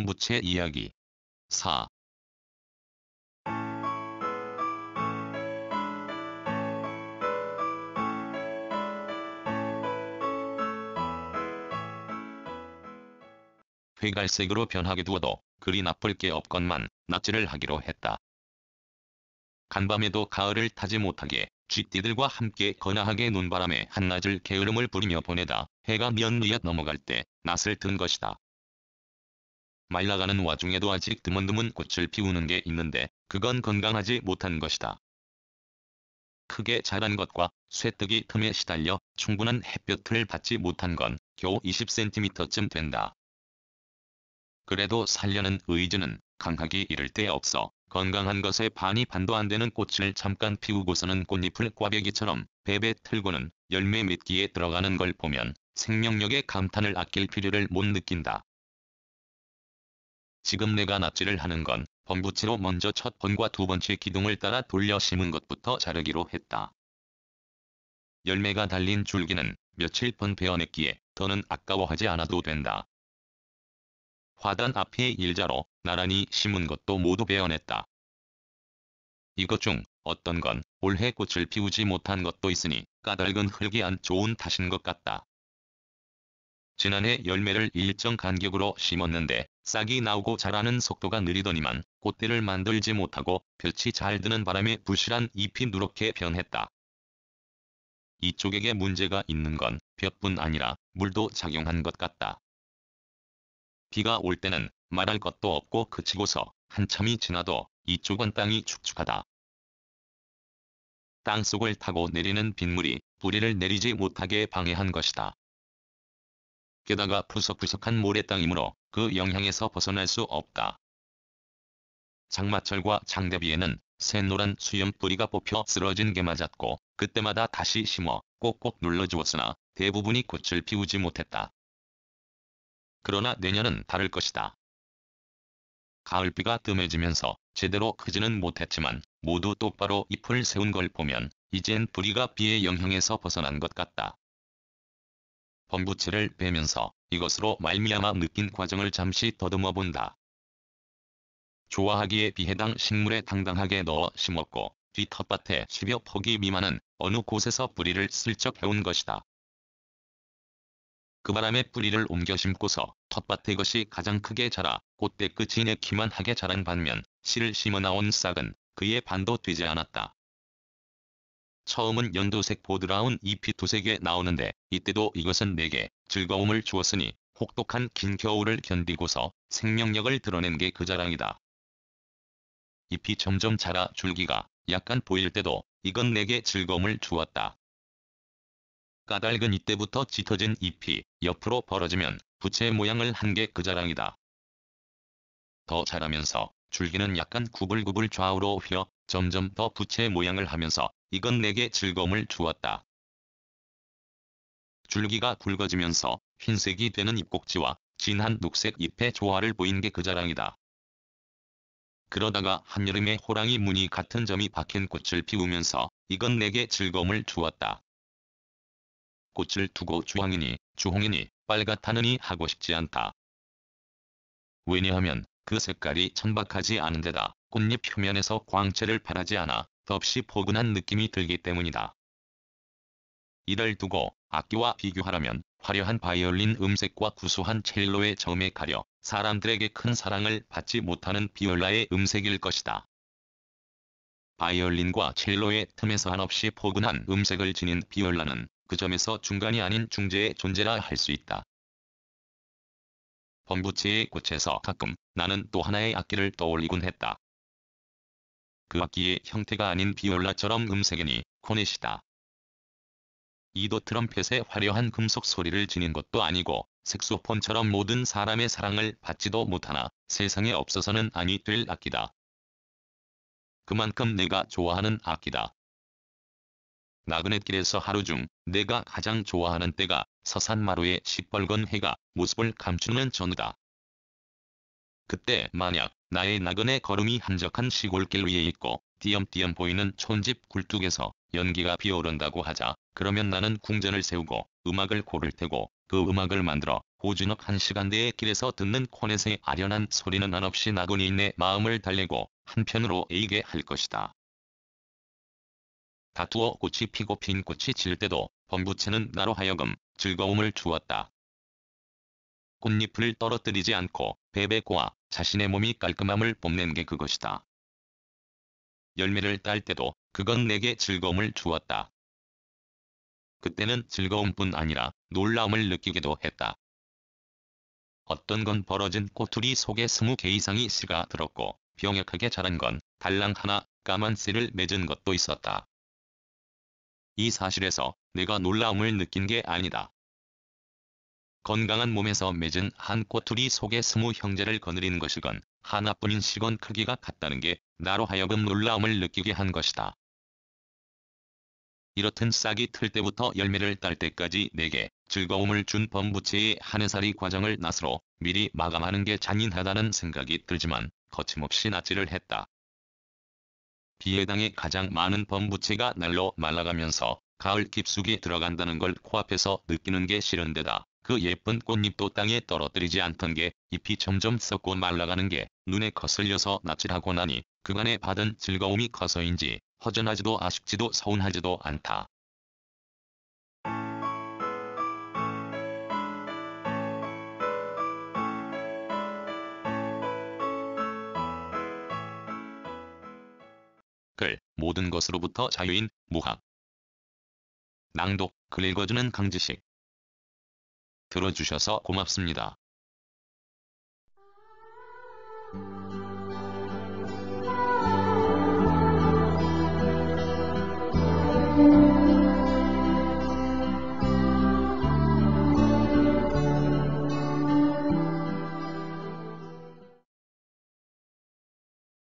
범부채 이야기 4. 회갈색으로 변하게 두어도 그리 나쁠 게 없건만 납치를 하기로 했다. 간밤에도 가을을 타지 못하게 쥐띠들과 함께 거나하게 눈바람에 한낮을 게으름을 부리며 보내다 해가 뉘엿뉘엿 넘어갈 때 낯을 든 것이다. 말라가는 와중에도 아직 드문드문 꽃을 피우는 게 있는데 그건 건강하지 못한 것이다. 크게 자란 것과 쇠뜨기 틈에 시달려 충분한 햇볕을 받지 못한 건 겨우 20cm쯤 된다. 그래도 살려는 의지는 강하기 이를 데 없어 건강한 것에 반이 반도 안 되는 꽃을 잠깐 피우고서는 꽃잎을 꽈배기처럼 베베 틀고는 열매 맺기에 들어가는 걸 보면 생명력의 감탄을 아낄 필요를 못 느낀다. 지금 내가 납치를 하는 건 범부채로 먼저 첫 번과 두 번째 기둥을 따라 돌려 심은 것부터 자르기로 했다. 열매가 달린 줄기는 며칠 번 베어냈기에 더는 아까워하지 않아도 된다. 화단 앞에 일자로 나란히 심은 것도 모두 베어냈다. 이것 중 어떤 건 올해 꽃을 피우지 못한 것도 있으니 까닭은 흙이 안 좋은 탓인 것 같다. 지난해 열매를 일정 간격으로 심었는데 싹이 나오고 자라는 속도가 느리더니만 꽃대를 만들지 못하고 볕이 잘 드는 바람에 부실한 잎이 누렇게 변했다. 이쪽에게 문제가 있는 건 볕뿐 아니라 물도 작용한 것 같다. 비가 올 때는 말할 것도 없고 그치고서 한참이 지나도 이쪽은 땅이 축축하다. 땅속을 타고 내리는 빗물이 뿌리를 내리지 못하게 방해한 것이다. 게다가 푸석푸석한 모래땅이므로 그 영향에서 벗어날 수 없다. 장마철과 장대비에는 샛노란 수염 뿌리가 뽑혀 쓰러진 게 맞았고 그때마다 다시 심어 꼭꼭 눌러주었으나 대부분이 꽃을 피우지 못했다. 그러나 내년은 다를 것이다. 가을비가 뜸해지면서 제대로 크지는 못했지만 모두 똑바로 잎을 세운 걸 보면 이젠 뿌리가 비의 영향에서 벗어난 것 같다. 범부채를 베면서 이것으로 말미암아 느낀 과정을 잠시 더듬어 본다. 좋아하기에 비해당 식물에 당당하게 넣어 심었고 뒤 텃밭에 10여 폭이 미만은 어느 곳에서 뿌리를 슬쩍 해온 것이다. 그 바람에 뿌리를 옮겨 심고서 텃밭의 것이 가장 크게 자라 꽃대 끝이 내키만 하게 자란 반면 씨를 심어 나온 싹은 그의 반도 되지 않았다. 처음은 연두색 보드라운 잎이 두세 개 나오는데 이때도 이것은 내게 즐거움을 주었으니 혹독한 긴 겨울을 견디고서 생명력을 드러낸 게 그 자랑이다. 잎이 점점 자라 줄기가 약간 보일 때도 이건 내게 즐거움을 주었다. 까닭은 이때부터 짙어진 잎이 옆으로 벌어지면 부채 모양을 한 게 그 자랑이다. 더 자라면서 줄기는 약간 구불구불 좌우로 휘어 점점 더 부채 모양을 하면서 이건 내게 즐거움을 주었다. 줄기가 굵어지면서 흰색이 되는 잎꼭지와 진한 녹색 잎의 조화를 보인 게 그 자랑이다. 그러다가 한여름에 호랑이 무늬 같은 점이 박힌 꽃을 피우면서 이건 내게 즐거움을 주었다. 꽃을 두고 주황이니 주홍이니 빨갛다느니 하고 싶지 않다. 왜냐하면 그 색깔이 천박하지 않은 데다 꽃잎 표면에서 광채를 발하지 않아 덥시 포근한 느낌이 들기 때문이다. 이를 두고 악기와 비교하라면 화려한 바이올린 음색과 구수한 첼로의 저음에 가려 사람들에게 큰 사랑을 받지 못하는 비올라의 음색일 것이다. 바이올린과 첼로의 틈에서 한없이 포근한 음색을 지닌 비올라는 그 점에서 중간이 아닌 중재의 존재라 할 수 있다. 범부채의 꽃에서 가끔 나는 또 하나의 악기를 떠올리곤 했다. 그 악기의 형태가 아닌 비올라처럼 음색이니 코넷이다. 이도 트럼펫의 화려한 금속 소리를 지닌 것도 아니고 색소폰처럼 모든 사람의 사랑을 받지도 못하나 세상에 없어서는 아니 될 악기다. 그만큼 내가 좋아하는 악기다. 나그네길에서 하루 중 내가 가장 좋아하는 때가 서산마루의 시뻘건 해가 모습을 감추는 전후다. 그때 만약 나의 나그네 걸음이 한적한 시골길 위에 있고 띄엄띄엄 보이는 촌집 굴뚝에서 연기가 피어오른다고 하자 그러면 나는 궁전을 세우고 음악을 고를 테고 그 음악을 만들어 고즈넉 1시간대의 길에서 듣는 코넷의 아련한 소리는 한없이 나그네 내 마음을 달래고 한편으로 애이게 할 것이다. 다투어 꽃이 피고 핀 꽃이 질 때도 범부채는 나로 하여금 즐거움을 주었다. 꽃잎을 떨어뜨리지 않고 베베 꼬아 자신의 몸이 깔끔함을 뽐낸 게 그것이다. 열매를 딸 때도 그건 내게 즐거움을 주었다. 그때는 즐거움뿐 아니라 놀라움을 느끼기도 했다. 어떤 건 벌어진 꼬투리 속에 20개 이상의 씨가 들었고 병약하게 자란 건 달랑 하나 까만 씨를 맺은 것도 있었다. 이 사실에서 내가 놀라움을 느낀 게 아니다. 건강한 몸에서 맺은 한 꼬투리 속에 20형제를 거느린 것이건 하나뿐인 시건 크기가 같다는 게 나로 하여금 놀라움을 느끼게 한 것이다. 이렇듯 싹이 틀 때부터 열매를 딸 때까지 내게 즐거움을 준 범부채의 한 해살이 과정을 낫으로 미리 마감하는 게 잔인하다는 생각이 들지만 거침없이 낫지를 했다. 비에 당해 가장 많은 범부채가 날로 말라가면서 가을 깊숙이 들어간다는 걸 코앞에서 느끼는 게 싫은데다 그 예쁜 꽃잎도 땅에 떨어뜨리지 않던 게 잎이 점점 썩고 말라가는 게 눈에 거슬려서 낯질하고 나니 그간에 받은 즐거움이 커서인지 허전하지도 아쉽지도 서운하지도 않다. 글, 모든 것으로부터 자유인 무학. 낭독, 글 읽어주는 강지식. 들어주셔서 고맙습니다.